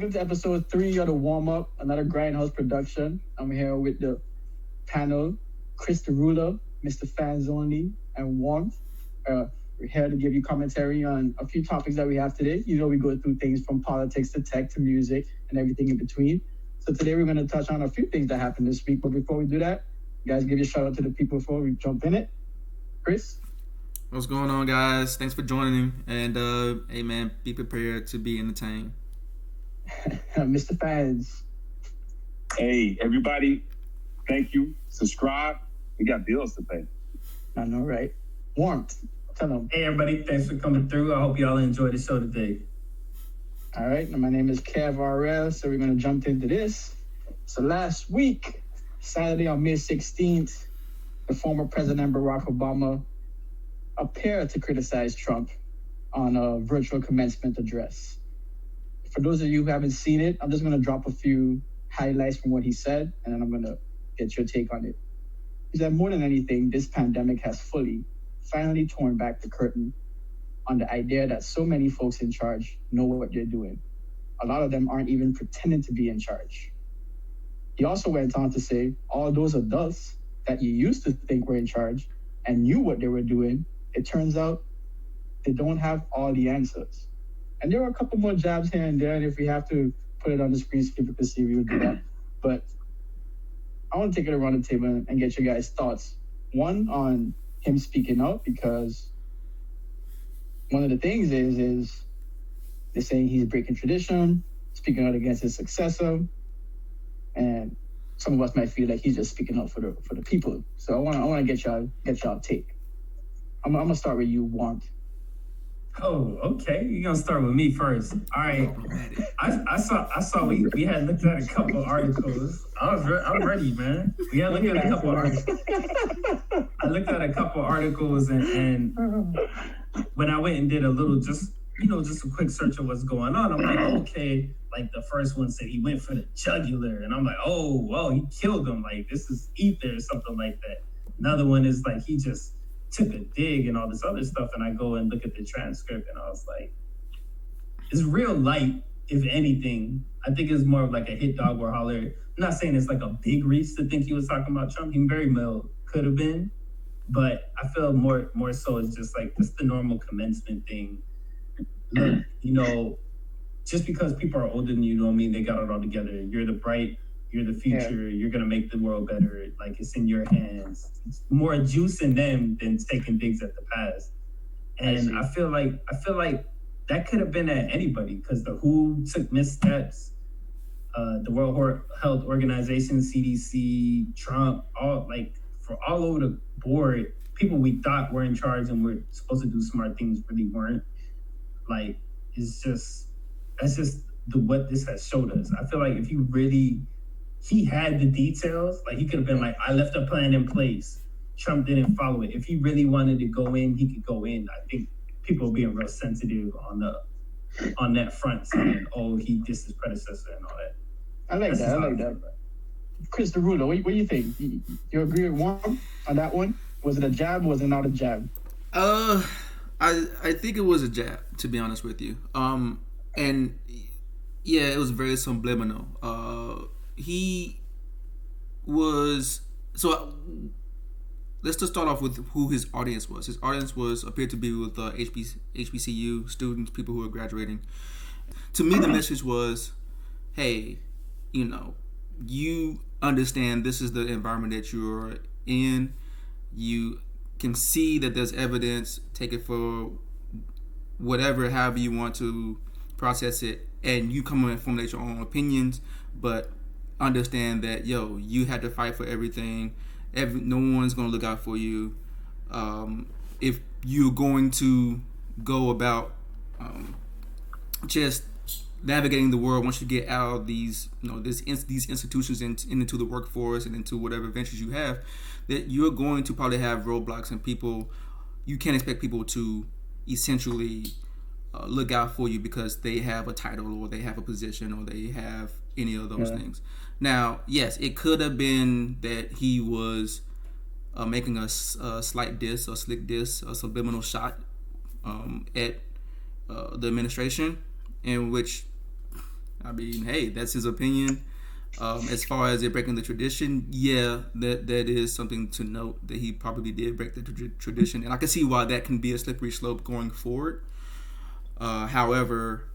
welcome to episode 3 of the Warmup, another Grindhouse production. I'm here with the panel, Chris the Ruler, Mr. Fans Only, and Warmth. We're here to give you commentary on a few topics that we have today. You know, we go through things from politics to tech to music and everything in between. So today we're going to touch on a few things that happened this week. But before we do that, you guys give a shout out to the people before we jump in it. Chris? What's going on, guys? Thanks for joining. And, hey, man, be prepared to be entertained. Mr. Fans. Hey, everybody, thank you. Subscribe. We got bills to pay. I know, right? Warmth. Tell them. Hey, everybody. Thanks for coming through. I hope y'all enjoy the show today. All right. My name is Kev RL, so we're going to jump into this. So last week, Saturday on May 16th, the former President Barack Obama appeared to criticize Trump on a virtual commencement address. For those of you who haven't seen it, I'm just going to drop a few highlights from what he said, and then I'm going to get your take on it. He said, more than anything, this pandemic has finally torn back the curtain on the idea that so many folks in charge know what they're doing. A lot of them aren't even pretending to be in charge. He also went on to say, all those adults that you used to think were in charge and knew what they were doing, it turns out they don't have all the answers. And there were a couple more jabs here and there, and if we have to put it on the screen so people can see, we will do that. But I want to take it around the table and get your guys' thoughts. One, on him speaking out, because one of the things is they're saying he's breaking tradition, speaking out against his successor, and some of us might feel like he's just speaking out for the people. So I want to get y'all take. I'm gonna start with you, Warmth. Oh, okay. You're gonna start with me first. All right. I saw we had looked at a couple articles. I'm ready, man. We had looked at a couple articles. I looked at a couple articles and when I went and did a little just a quick search of what's going on, I'm like, okay, like the first one said he went for the jugular, and I'm like, oh, well, he killed him. Like this is ether or something like that. Another one is like he just took a dig and all this other stuff, and I go and look at the transcript and I was like, it's real light, if anything. I think it's more of like a hit dog or holler. I'm not saying it's like a big reach to think he was talking about Trump. He very well could have been, but I feel more so it's just like just the normal commencement thing. Look, just because people are older than you don't mean they got it all together. You're the future. Yeah. You're gonna make the world better. Like it's in your hands. It's more juice in them than taking digs at the past. And I feel like that could have been at anybody, because the WHO took missteps. The World Health Organization, CDC, Trump, all over the board, people we thought were in charge and were supposed to do smart things really weren't. Like that's just what this has showed us. I feel like if he had the details, like he could have been like, I left a plan in place. Trump didn't follow it. If he really wanted to go in, he could go in. I think people are being real sensitive on that front, saying, oh, he dissed his predecessor and all that. I like that. Chris the Ruler, what do you think? You agree with Warm on that one? Was it a jab or was it not a jab? I think it was a jab, to be honest with you. And yeah, it was very subliminal. He was let's just start off with who his audience was. His audience appeared to be with HBCU students, people who are graduating. To me, the message was, hey, you understand this is the environment that you're in. You can see that there's evidence. Take it for however you want to process it, and you come and formulate your own opinions, but understand that you had to fight for everything. No one's going to look out for you. If you're going to go about just navigating the world, once you get out of these institutions and into the workforce and into whatever ventures you have, that you're going to probably have roadblocks and people. You can't expect people to essentially look out for you because they have a title or they have a position or they have any of those things. Now, yes, it could have been that he was making a slight diss, a slick diss, a subliminal shot at the administration, in which I mean, hey, that's his opinion. As far as it breaking the tradition, yeah, that is something to note, that he probably did break the tradition, and I can see why that can be a slippery slope going forward. However,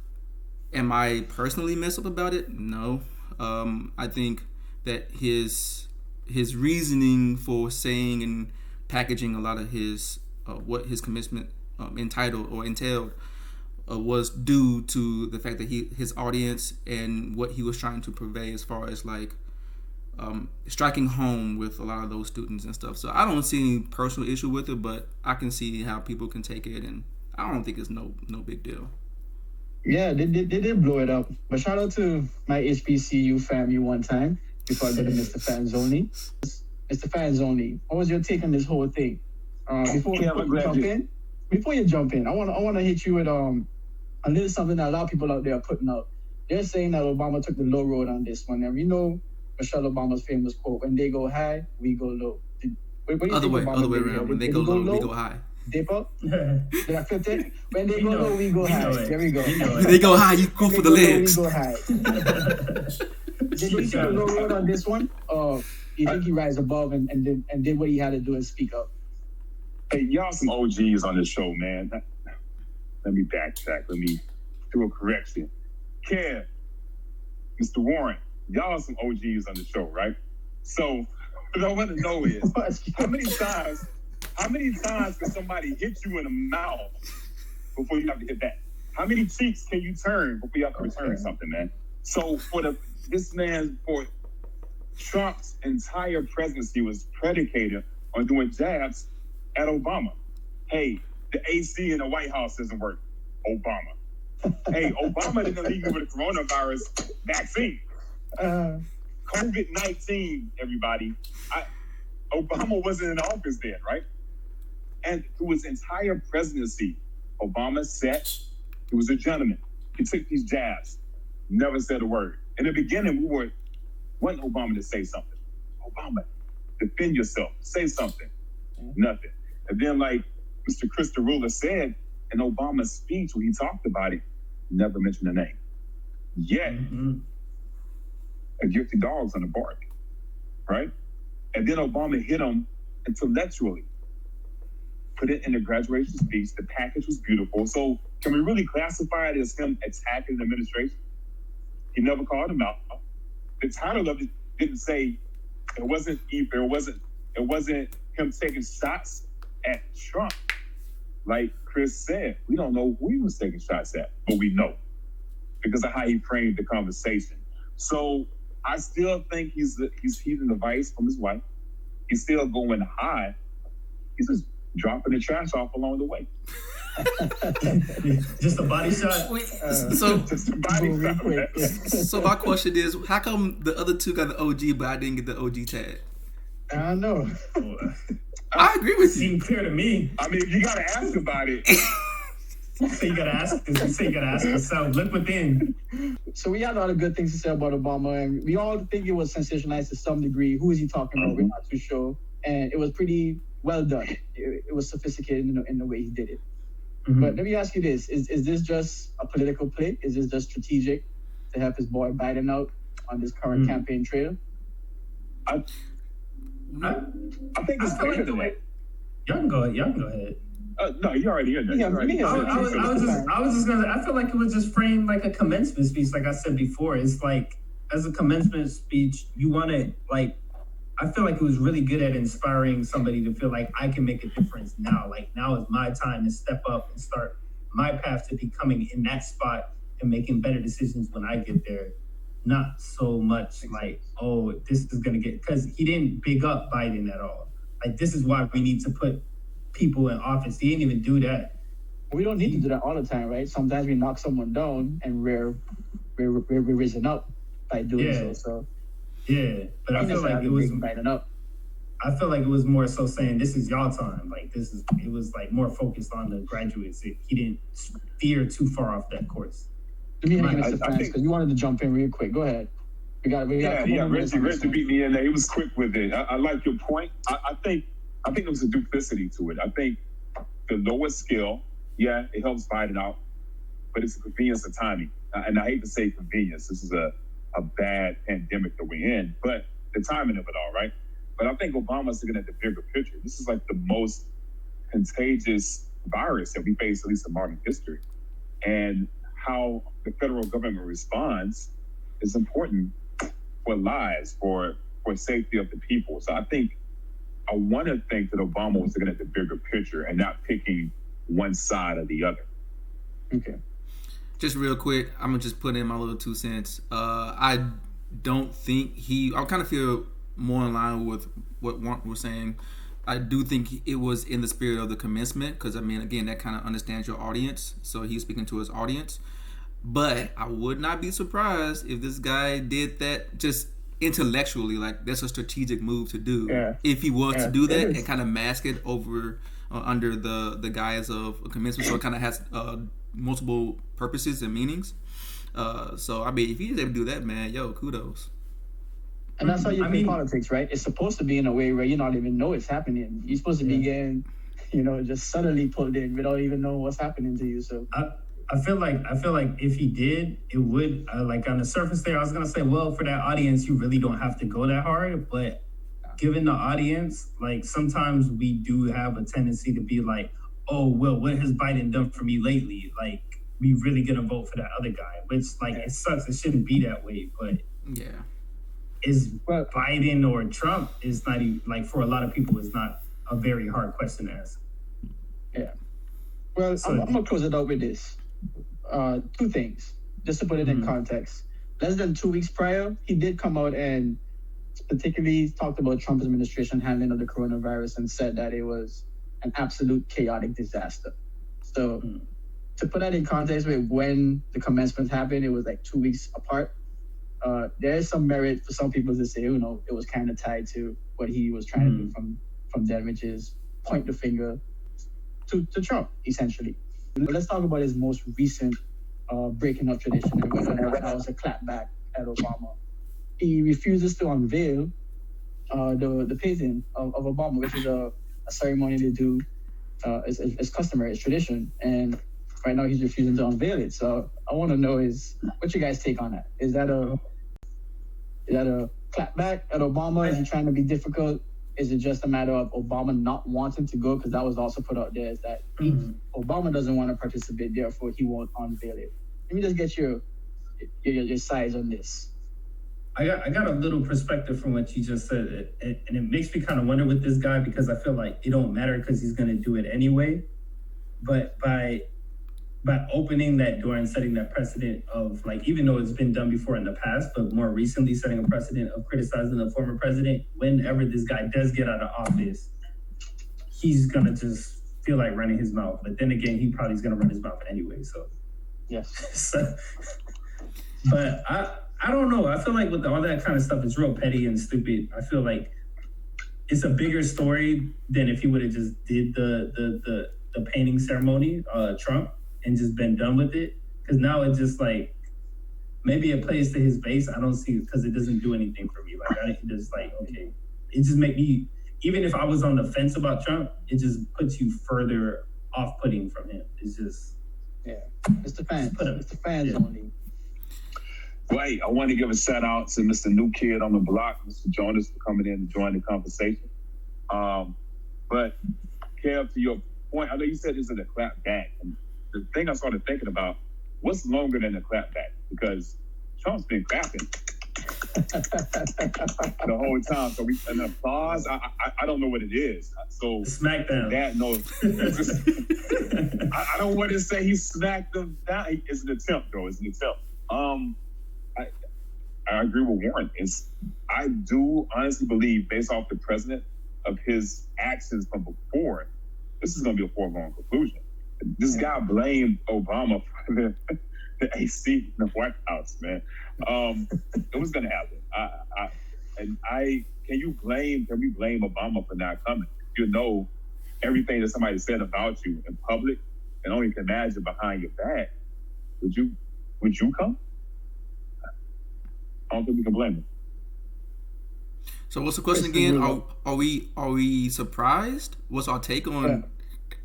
am I personally messed up about it? No. I think that his reasoning for saying and packaging a lot of his what his commencement entailed was due to the fact that his audience and what he was trying to purvey as far as like striking home with a lot of those students and stuff. So I don't see any personal issue with it, but I can see how people can take it, and I don't think it's no big deal. Yeah, they did blow it up. But shout out to my HBCU family one time before I go to Mr. Fanzoni. Mr. Fanzoni, what was your take on this whole thing? Before you jump in, I want to hit you with a little something that a lot of people out there are putting out. They're saying that Obama took the low road on this one, and we know Michelle Obama's famous quote: "When they go high, we go low." Other way around. When they go low, we go high. Dip up. Did I flip it? When they go low, we go high. There we go. When they go high, you go for the legs. We go high. Did you take the low road on this one, or you think he rise above and did what he had to do and speak up? Hey, y'all some OGs on this show, man. Let me backtrack. Let me do a correction. Kev, Mr. Warren, y'all some OGs on the show, right? So what I want to know is how many times can somebody hit you in the mouth before you have to hit back? How many cheeks can you turn before you have to return something, man? So for Trump's entire presidency was predicated on doing jabs at Obama. Hey, the AC in the White House doesn't work. Obama. Hey, Obama didn't leave you with a coronavirus vaccine. COVID-19, everybody. Obama wasn't in office then, right? And through his entire presidency, Obama he was a gentleman. He took these jabs, never said a word. In the beginning, we wanting Obama to say something. Obama, defend yourself, say something. Nothing. And then, like Mr. Christopher said in Obama's speech when he talked about it, never mentioned the name. Yet, a guilty dog's on the bark, right? And then Obama hit him intellectually. Put it in the graduation speech. The package was beautiful. So can we really classify it as him attacking the administration? He never called him out. The title of it didn't say it wasn't him taking shots at Trump. Like Chris said, we don't know who he was taking shots at, but we know because of how he framed the conversation. So I still think he's heeding advice from his wife. He's still going high. He's just dropping the trash off along the way. Just a body shot. Just a body shot. So my question is, how come the other two got the OG, but I didn't get the OG tag? I don't know. I agree with you. Seemed clear to me. I mean, you gotta ask about it. So you gotta ask yourself. Look within. So we had a lot of good things to say about Obama, and we all think it was sensationalized to some degree. Who is he talking about? We're not too sure. And it was pretty well done. It was sophisticated in the way he did it. But let me ask you this. Is this just a political play? Is this just strategic to help his boy Biden out on this current campaign trail? I think it's like the way. Y'all can go ahead. No, you already in there. I was just gonna. I feel like it was just framed like a commencement speech. Like I said before, it's like as a commencement speech, you want to like. I feel like it was really good at inspiring somebody to feel like I can make a difference now. Like now is my time to step up and start my path to becoming in that spot and making better decisions when I get there. Not so much like, oh, this is gonna get, because he didn't big up Biden at all. Like this is why we need to put people in office. He didn't even do that. We don't need to do that all the time, right? Sometimes we knock someone down and we're risen up by doing so. So yeah, but I feel like it was Biden up. I feel like it was more so saying this is y'all time. Like it was like more focused on the graduates. He didn't veer too far off that course. Let me hit Mr. France because you wanted to jump in real quick. Go ahead. Reggie beat me in there. He was quick with it. I like your point. I think there was a duplicity to it. I think the lower skill, it helps Biden out, but it's a convenience of timing. and I hate to say convenience. This is a bad pandemic that we're in, but the timing of it all, right? But I think Obama's looking at the bigger picture. This is like the most contagious virus that we face, at least in modern history. And how the federal government responds is important for lives, for safety of the people. So I want to think that Obama was looking at the bigger picture and not picking one side or the other. Okay. Just real quick, I'm gonna just put in my little 2 cents. I don't think I kind of feel more in line with what Warmup was saying. I do think it was in the spirit of the commencement, because I mean, again, that kind of understands your audience. So he's speaking to his audience. But I would not be surprised if this guy did that just intellectually. Like, that's a strategic move to do. Yeah. If he was to do that and kind of mask it over under the guise of a commencement, so it kind of has multiple purposes and meanings. So I mean, if he's able to do that, man, yo, kudos. And that's how you play politics, right? It's supposed to be in a way where you don't even know it's happening. You're supposed to be getting, just suddenly pulled in without even knowing what's happening to you. So I feel like if he did, it would like on the surface there. I was gonna say, well, for that audience, you really don't have to go that hard. But given the audience, like sometimes we do have a tendency to be like, oh, well, what has Biden done for me lately? Like, we really gonna vote for that other guy, which it sucks. It shouldn't be that way, but yeah. Is Biden or Trump is not even, like, for a lot of people, is not a very hard question to answer. Yeah. Well, so, I'm going to close it out with this. 2 things, just to put it in context. Less than 2 weeks prior, he did come out and particularly talked about Trump's administration handling of the coronavirus and said that it was an absolute chaotic disaster. So to put that in context with when the commencement happened, it was like 2 weeks apart. There is some merit for some people to say, it was kind of tied to what he was trying to do from them, which is point the finger to Trump, essentially. But let's talk about his most recent breaking up tradition and whether or not that was a clapback at Obama. He refuses to unveil the painting of Obama, which is a ceremony they do. It's customary, it's tradition. And right now he's refusing to unveil it. So I want to know what's your guys' take on that? Is that a clapback at Obama? Is he trying to be difficult? Is it just a matter of Obama not wanting to go? Because that was also put out there, is that Obama doesn't want to participate, therefore he won't unveil it. Let me just get your sides on this. I got a little perspective from what you just said, and it makes me kind of wonder with this guy, because I feel like it don't matter because he's going to do it anyway. But by opening that door and setting that precedent of, like, even though it's been done before in the past, but more recently setting a precedent of criticizing the former president, whenever this guy does get out of office, he's going to just feel like running his mouth. But then again, he probably is going to run his mouth anyway. So, yes. But I don't know. I feel like with all that kind of stuff, it's real petty and stupid. I feel like it's a bigger story than if he would have just did the painting ceremony, Trump, and just been done with it. Because now it's just like, maybe it plays to his base. I don't see it because it doesn't do anything for me. Like, I just like, okay, it just make me, even if I was on the fence about Trump, it just puts you further off-putting from him. It's just, it's the fans. It's the fans only. Right. I want to give a shout out to Mr. New Kid on the Block, Mr. Jonas, for coming in and joining the conversation. But Kev, to your point, I know you said this is a clap back. And the thing I started thinking about, what's longer than a clap back? Because Trump's been clapping the whole time. So an applause, I don't know what it is. So Smackdown. That I don't want to say he smacked them down. It's an attempt, though. It's an attempt. I agree with Warren. I do honestly believe, based off the president of his actions from before, this is going to be a foregone conclusion. This guy blamed Obama for the AC in the White House, man. It was going to happen. Can we blame Obama for not coming? You know everything that somebody said about you in public, and only can imagine behind your back. Would you come? I don't think we can blame him. So what's the question again? Are we surprised? What's our take on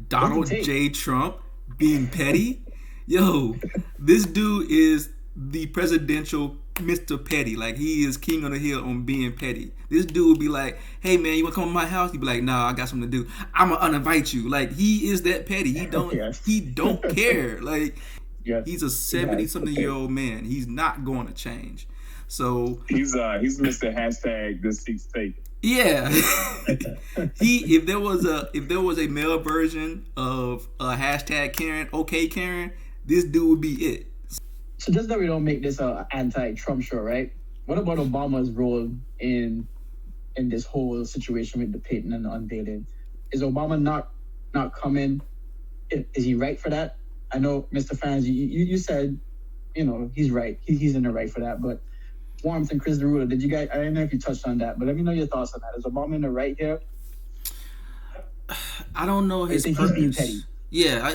Donald J. Trump being petty? Yo, this dude is the presidential Mr. Petty. Like, he is king on the hill on being petty. This dude would be like, hey man, you want to come to my house? He'd be like, nah, I got something to do. I'm going to uninvite you. Like, he is that petty. He don't he don't care. Like, he's a 70-something-year-old man. He's not going to change. So he's Mr. Hashtag this seat's taken. Yeah. If there was a male version of hashtag Karen, okay Karen, this dude would be it. So just that we don't make this an anti-Trump show, right? What about Obama's role in this whole situation with the patent and the unveiling? Is Obama not coming? Is he right for that? I know, Mr. Fans, you said, he's right. He's in the right for that. But Warmup and Chris Derulo, did you guys? I don't know if you touched on that, but let me know your thoughts on that. Is Obama in the right here? I don't know his purpose. He's being petty. Yeah,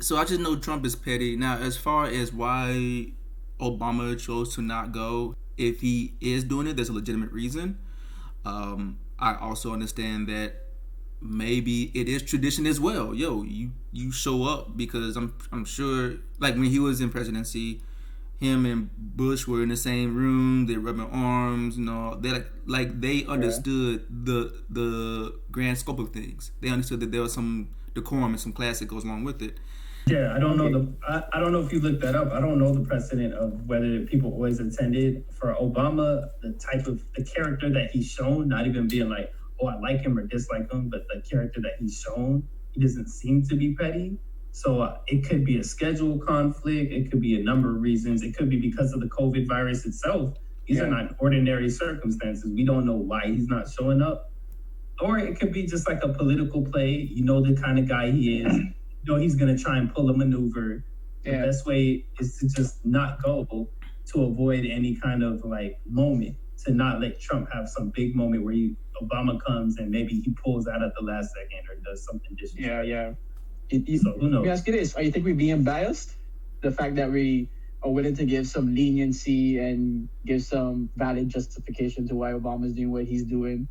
so I just know Trump is petty. Now, as far as why Obama chose to not go, if he is doing it, there's a legitimate reason. I also understand that maybe it is tradition as well. Yo, you show up because I'm sure, like when he was in presidency, him and Bush were in the same room. They're rubbing arms. They they understood the grand scope of things. They understood that there was some decorum and some class that goes along with it. Yeah, I don't know I don't know if you looked that up. I don't know the precedent of whether people always attended. For Obama, the character that he's shown, not even being like, oh, I like him or dislike him, but the character that he's shown, he doesn't seem to be petty. So it could be a schedule conflict. It could be a number of reasons. It could be because of the COVID virus itself. These are not ordinary circumstances. We don't know why he's not showing up. Or it could be just like a political play. The kind of guy he is. He's going to try and pull a maneuver. The best way is to just not go, to avoid any kind of moment, to not let Trump have some big moment where Obama comes and maybe he pulls out at the last second or does something disrespectful. Yeah. So who knows? Let me ask you this. Are you think we're being biased? The fact that we are willing to give some leniency and give some valid justification to why Obama's doing what he's doing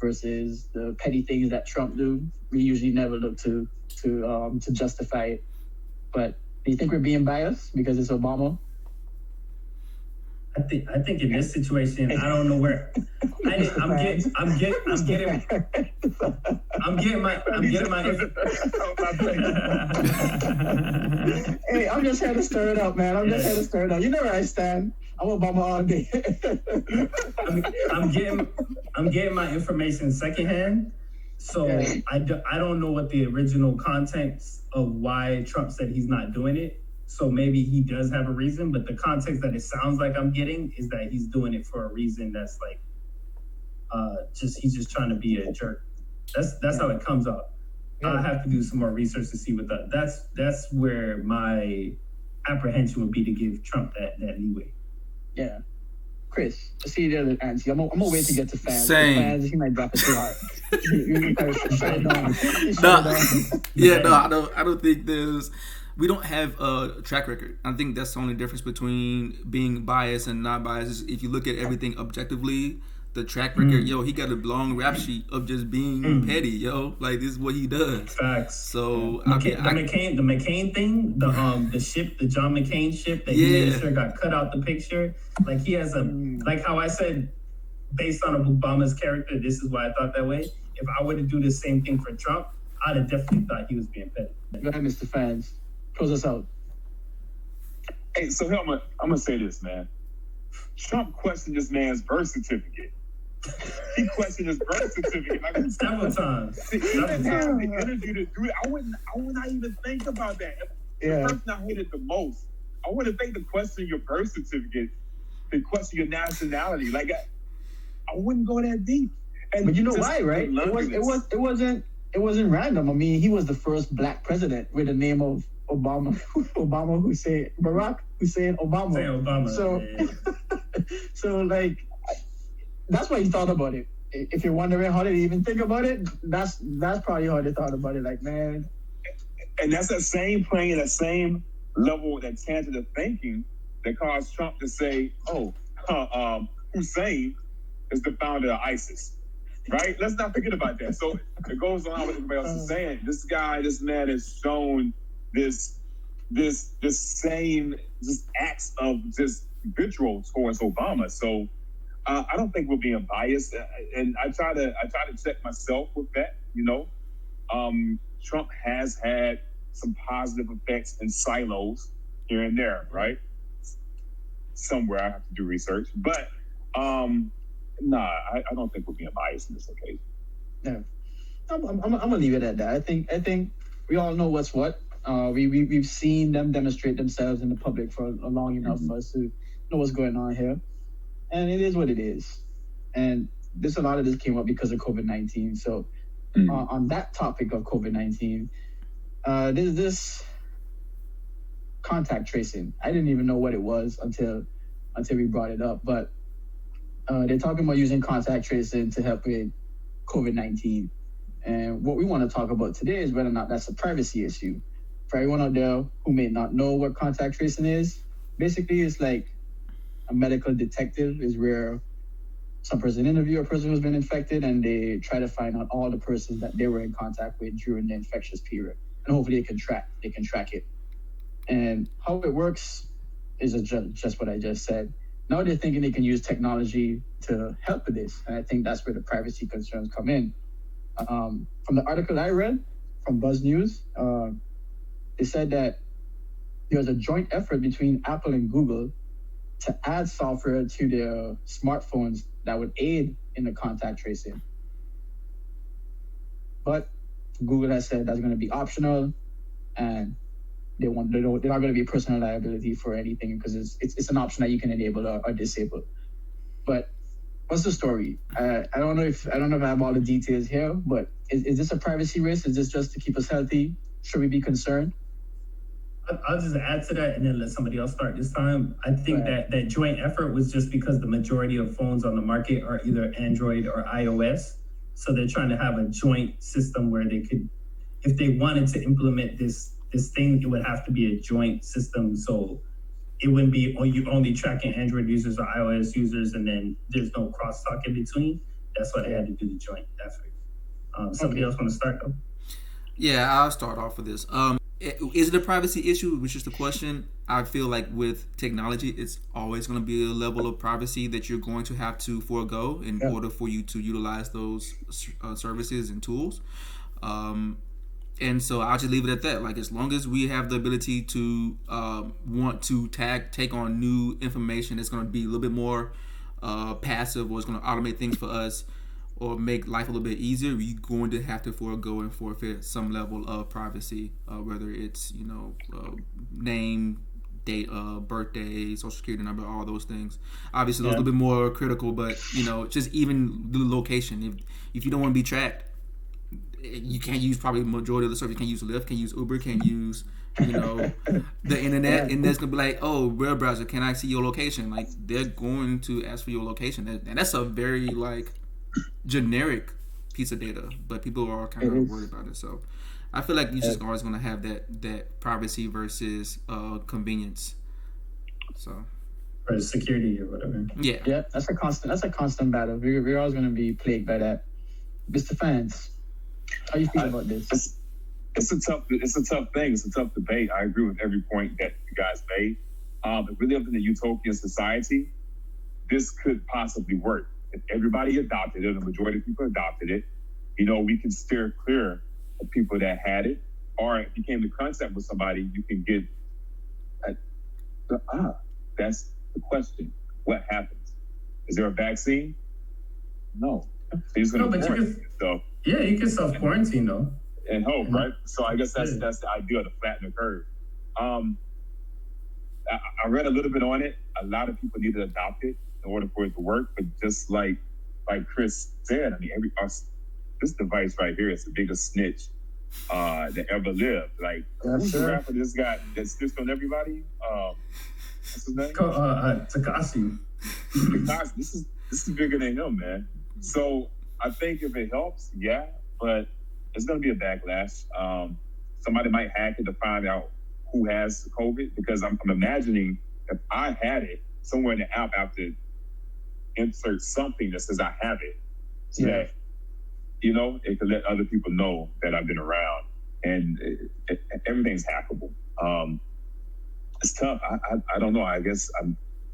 versus the petty things that Trump do. We usually never look to justify it. But do you think we're being biased because it's Obama? I think in this situation, I don't know where I'm getting my Hey, I'm just here to stir it up, man. You know where I stand. I'm Obama all day. I'm getting my information secondhand. So I don't know what the original context of why Trump said he's not doing it. So maybe he does have a reason, but the context that it sounds like I'm getting is that he's doing it for a reason that's he's just trying to be a jerk. That's how it comes up. I have to do some more research to see what that's where my apprehension would be to give Trump that leeway. Yeah. Chris, I see the other answer. I'm gonna wait to get to fans. Same. Fans, he might drop it too hard. I don't think we don't have a track record. I think that's the only difference between being biased and not biased. If you look at everything objectively, the track record, he got a long rap sheet of just being petty, Like, this is what he does. Facts. So the McCain thing, the ship, the John McCain ship that he made sure got cut out the picture. Like, he has like how I said, based on Obama's character, this is why I thought that way. If I were to do the same thing for Trump, I'd have definitely thought he was being petty. Go ahead, Mr. Fans. Close us out. Hey, so here I'm gonna say this, man. Trump questioned this man's birth certificate. He questioned his birth certificate several times. He didn't have the energy to do it. I would not even think about that. The person I hated the most, I wouldn't think to question your birth certificate, to question your nationality. Like, I wouldn't go that deep. But you know why, right? It wasn't random. I mean, he was the first black president with the name of Obama Hussein, Barack Hussein Obama. So like, that's why he thought about it. If you're wondering how did he even think about it, that's probably how they thought about it. Like, man. And that's that same plane, that same level, that tangent of thinking that caused Trump to say, Hussein is the founder of ISIS. Right? Let's not forget about that. So it goes on with everybody else is saying. This man has shown this this same just acts of just vitriol towards Obama. So I don't think we're being biased, and I try to check myself with that. Trump has had some positive effects in silos here and there, right? Somewhere I have to do research, but I don't think we're being biased in this occasion. Yeah, I'm gonna leave it at that. I think we all know what's what. We've seen them demonstrate themselves in the public for long enough for us to know what's going on here, and it is what it is. And a lot of this came up because of COVID-19. So on that topic of COVID-19, there's this contact tracing. I didn't even know what it was until we brought it up. But they're talking about using contact tracing to help with COVID-19. And what we want to talk about today is whether or not that's a privacy issue. For everyone out there who may not know what contact tracing is, basically it's like a medical detective is where some person interview a person who's been infected and they try to find out all the persons that they were in contact with during the infectious period. And hopefully they can track it. And how it works is just what I just said. Now they're thinking they can use technology to help with this. And I think that's where the privacy concerns come in. From the article I read from Buzz News, they said that there's a joint effort between Apple and Google to add software to their smartphones that would aid in the contact tracing. But Google has said that's going to be optional, and they're not going to be personal liability for anything because it's an option that you can enable or disable. But what's the story? I don't know if I have all the details here, but is this a privacy risk? Is this just to keep us healthy? Should we be concerned? I'll just add to that and then let somebody else start this time. I think that joint effort was just because the majority of phones on the market are either Android or iOS. So they're trying to have a joint system where they could, if they wanted to implement this thing, it would have to be a joint system. So it wouldn't be you only tracking Android users or iOS users and then there's no crosstalk in between. That's why they had to do the joint effort. Somebody else want to start though? Yeah, I'll start off with this. Is it a privacy issue, which is the question? I feel like with technology, it's always going to be a level of privacy that you're going to have to forego in order for you to utilize those services and tools. And so I'll just leave it at that. Like, as long as we have the ability to want to take on new information that's going to be a little bit more passive, or it's going to automate things for us, or make life a little bit easier, we're going to have to forego and forfeit some level of privacy, whether it's name, date, birthday, social security number, all those things. Obviously, those are a little bit more critical, but just even the location. If you don't want to be tracked, you can't use probably the majority of the stuff. You can't use Lyft, can't use Uber, can't use the internet, and that's gonna be like, oh, web browser, can I see your location? Like, they're going to ask for your location, and that's a very generic piece of data, but people are kind of worried about it. So I feel like you're just always going to have that privacy versus convenience. So or security or whatever. Yeah, that's a constant battle. We're always going to be plagued by that. Mr. Fans, how you feel about this? It's a tough thing. It's a tough debate. I agree with every point that you guys made. If we lived in a utopian society, this could possibly work. If everybody adopted it, the majority of people adopted it, we can steer clear of people that had it. Or if you came to contact with somebody, you can get, that's the question. What happens? Is there a vaccine? No. He's going to quarantine yourself. Yeah, you can self-quarantine though. And hope, right? So I guess that's the idea to flatten the curve. I read a little bit on it. A lot of people need to adopt it in order for it to work, but just like Chris said, I mean, this device right here is the biggest snitch that ever lived. Like, who's the rapper this guy that snitched on everybody? What's his name? Takashi. This is bigger than him, man. So I think if it helps, yeah, but it's going to be a backlash. Somebody might hack it to find out who has COVID, because I'm imagining if I had it, somewhere in the app I have to insert something that says I have it, so that it could let other people know that I've been around, and everything's hackable. It's tough. I don't know. I guess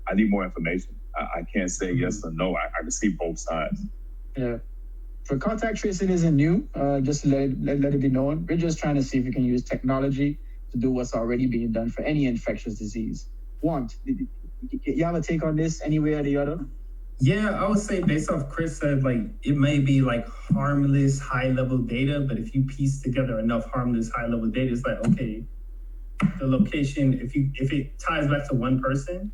I need more information. I can't say yes or no. I can see both sides. Yeah. For contact tracing isn't new. Just let it be known. We're just trying to see if we can use technology to do what's already being done for any infectious disease. You have a take on this any way or the other? Yeah, I would say based off Chris said, like, it may be like harmless high-level data, but if you piece together enough harmless high-level data, it's like, okay, the location, if it ties back to one person,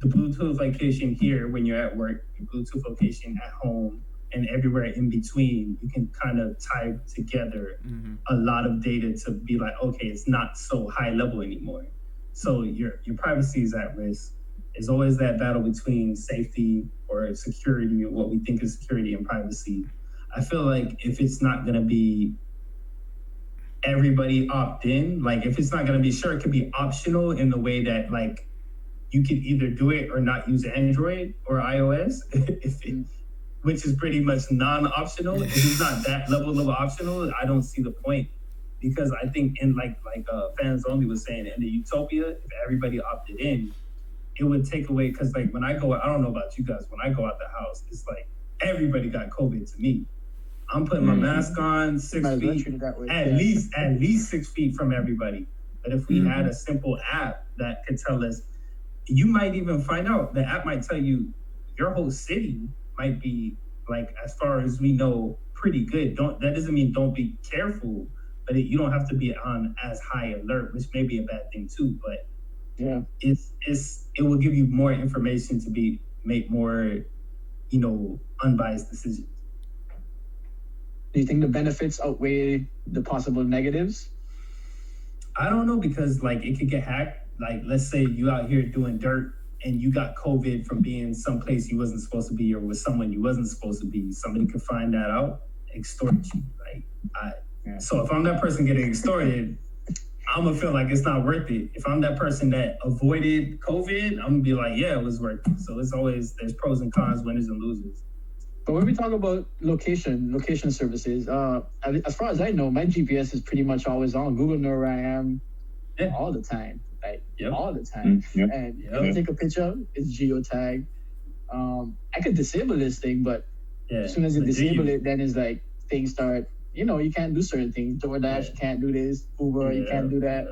the Bluetooth location here when you're at work, the Bluetooth location at home, and everywhere in between, you can kind of tie together a lot of data to be like, okay, it's not so high level anymore. So your privacy is at risk. There's always that battle between safety or security, or what we think is security and privacy. I feel like if it's not going to be everybody opt in, like if it's not going to be, sure, it could be optional in the way that like you could either do it or not use Android or iOS, which is pretty much non-optional. If it's not that level of optional, I don't see the point. Because I think in like Fans Only was saying, in the utopia, if everybody opted in, it would take away, because like when I go, I don't know about you guys, when I go out the house, it's like everybody got COVID to me. I'm putting my mask on 6 feet, at least 6 feet from everybody. But if we had a simple app that could tell us, you might even find out, the app might tell you your whole city might be, like, as far as we know, pretty good. That doesn't mean don't be careful, but you don't have to be on as high alert, which may be a bad thing too. But yeah, it will give you more information to make more, unbiased decisions. Do you think the benefits outweigh the possible negatives? I don't know, because like it could get hacked. Like, let's say you out here doing dirt and you got COVID from being someplace you wasn't supposed to be, or with someone you wasn't supposed to be. Somebody could find that out, extort you. So if I'm that person getting extorted, I'm gonna feel like it's not worth it. If I'm that person that avoided COVID, I'm gonna be like, yeah, it was worth it. So it's always, there's pros and cons, winners and losers. But when we talk about location services, as far as I know, my GPS is pretty much always on. Google know where I am all the time, all the time. And you don't take a picture, it's geotagged. I could disable this thing, but as soon as you disable it, then it's like things start, you can't do certain things. DoorDash, you can't do this. Uber, you can't do that.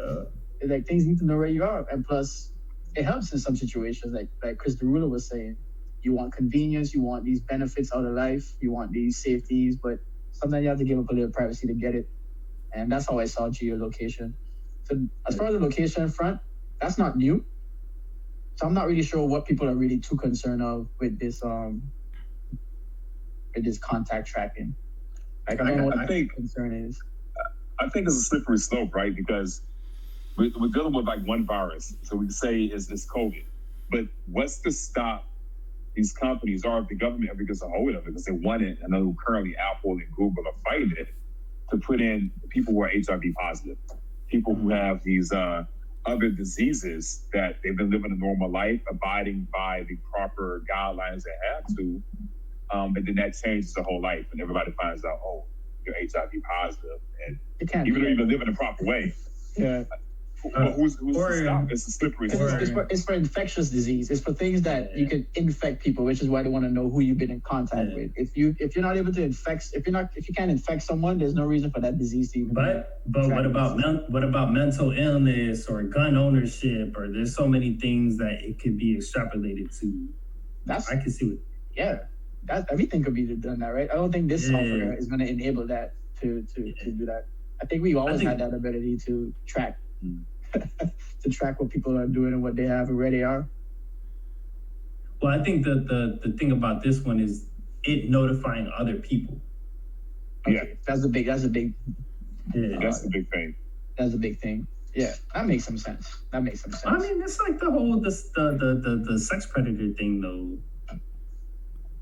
It's like things need to know where you are. And plus, it helps in some situations, like Chris DeRulo was saying. You want convenience, you want these benefits out of life, you want these safeties, but sometimes you have to give up a little privacy to get it. And that's how I saw geolocation. So as far as the location front, that's not new. So I'm not really sure what people are really too concerned of with this contact tracking. Like, I don't know what the concern is. I think it's a slippery slope, right? Because we're dealing with like one virus. So we say it's COVID. But what's to stop these companies, or if the government ever gets a hold of it, because they want it, I know currently Apple and Google are fighting it, to put in people who are HIV positive, people who have these other diseases that they've been living a normal life, abiding by the proper guidelines they have to, and then that changes the whole life, and everybody finds out, oh, you're HIV positive, and even though you've been living the proper way. Yeah. But who's to stop? It's a slippery slope. It's for infectious disease. It's for things that you can infect people, which is why they want to know who you've been in contact with. If you're not able to infect, if you can't infect someone, there's no reason for that disease to even. But what about mental illness or gun ownership, or there's so many things that it could be extrapolated to. I can see it. That everything could be done that, right? I don't think this software is going to enable that to do that. I think we always had that ability to track. To track what people are doing and what they have and where they are. Well, I think the thing about this one is it notifying other people. Okay. That's the big that's the big thing. That's a big thing. Yeah, that makes some sense. I mean, it's like the whole the sex predator thing though.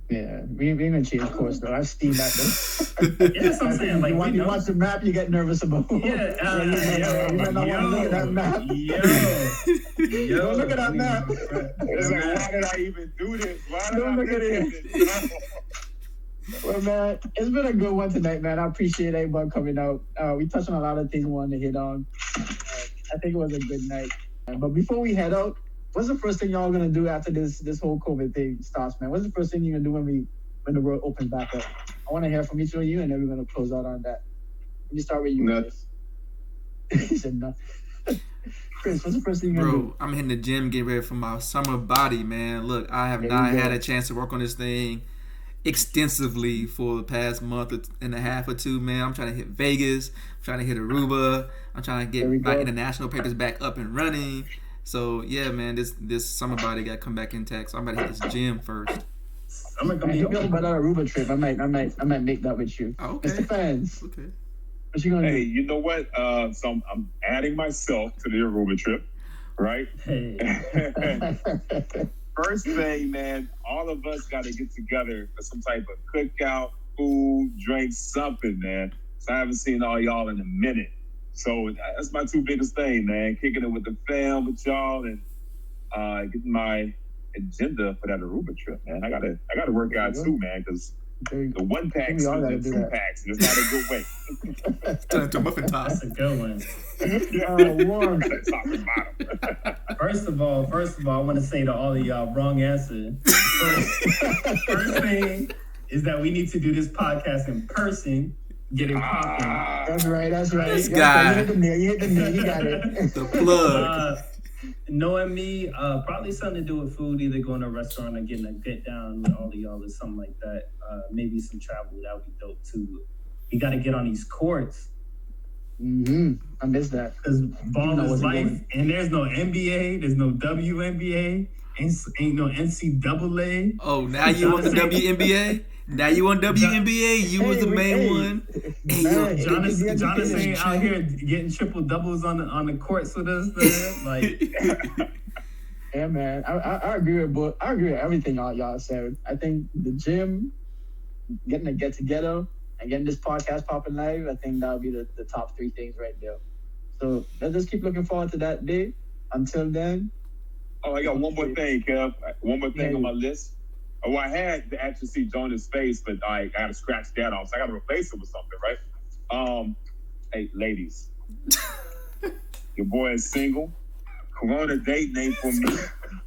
Yeah, we're gonna change course though. I've seen that though. Yeah, that's what I'm saying. Like, when you watch the map, you get nervous about. You might not want to look at that map. Don't look at that map. It's like, why did I even do this? Don't look at it. Well, man, it's been a good one tonight, man. I appreciate everyone coming out. We touched on a lot of things we wanted to hit on. I think it was a good night. But before we head out, what's the first thing y'all gonna do after this whole COVID thing starts, man? What's the first thing you're gonna do when the world opens back up? I want to hear from each of you, and then we're gonna close out on that. Let me start with you, Chris. He said no. Chris, what's the first thing you're gonna do? I'm hitting the gym, getting ready for my summer body, man. Look, I have not had a chance to work on this thing extensively for the past month and a half or two, man. I'm trying to hit Vegas. I'm trying to hit Aruba. I'm trying to get my international papers back up and running. So yeah, man, this summer body got to come back intact. So I'm about to hit this gym first. I'm gonna be about that Aruba trip. I might make that with you. Oh, okay. Mr. Fans. Okay. What you gonna do? Hey, you know what? So I'm adding myself to the Aruba trip, right? Hey. First thing, man, all of us got to get together for some type of cookout, food, drink, something, man. So I haven't seen all y'all in a minute. So that's my two biggest things, man. Kicking it with the fam, with y'all, and getting my agenda for that Aruba trip, man. I gotta work out too, man, because the one packs and the two packs, and it's not a good way. Turn into a muffin top. That's a good one. Warm. First of all, I want to say to all of y'all, wrong answer. First thing is that we need to do this podcast in person. Get it popping. That's right. This guy. You hit the nail. You got it. The plug. Knowing me, probably something to do with food, either going to a restaurant or getting a get down with all of y'all or something like that. Maybe some travel, that would be dope too. We got to get on these courts. I missed that. Because ball is life, and there's no NBA, there's no WNBA, ain't no NCAA. Oh, now you want the WNBA? Now you want WNBA? You was the main one. Hey, Jonathan ain't out here getting triple doubles on the courts with us, man. Like, yeah, man. I agree with everything y'all said. I think the gym, getting a get together, and getting this podcast popping live, I think that'll be the top three things right there. So let's just keep looking forward to that day. Until then. Oh, I got one more thing, Kev. One more thing on my list. Oh, I had to actually see Jonah's face, but I got to scratch that off. So I got to replace it with something, right? Hey, ladies. Your boy is single. Corona date ain't for me.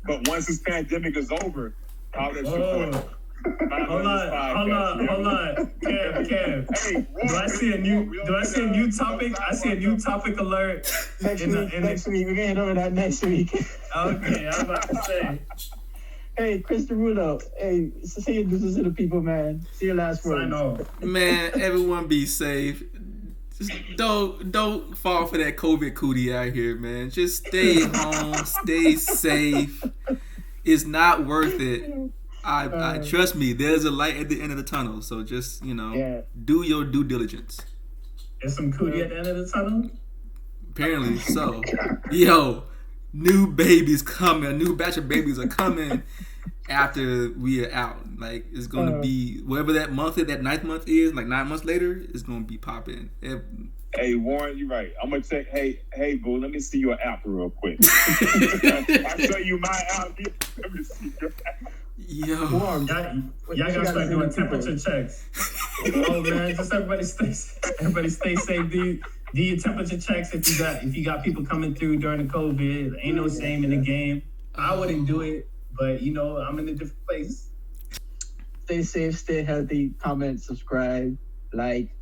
But once this pandemic is over, I'll let you boy. Hold on. Kev. Hey, do I see a new topic? I see a new topic alert. Next week. We're going to over that next week. Okay, I was about to say. Hey, Chris Derulo. Hey, say your business to the people, man. See your last words. I know. Man, everyone be safe. Just don't fall for that COVID cootie out here, man. Just stay home, stay safe. It's not worth it. I trust me, there's a light at the end of the tunnel. So just, do your due diligence. There's some cootie at the end of the tunnel? Apparently so. Yo, new babies coming. A new batch of babies are coming after we are out. Like, it's going to be, whatever that month is, that 9th month is, like 9 months later, it's going to be popping. Hey, Warren, you're right. I'm going to check. Hey, boo, let me see your app real quick. I'll show you my app. Let me see your app. Yo. Y'all gotta start doing temperature checks. Oh man, just everybody stay safe. Do your temperature checks if you got people coming through during the COVID. Ain't no shame in the game. I wouldn't do it, but I'm in a different place. Stay safe, stay healthy, comment, subscribe, like.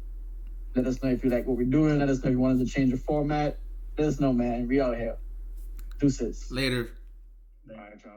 Let us know if you like what we're doing. Let us know if you want us to change the format. Let us know, man. We out here. Deuces. Later. All right, y'all.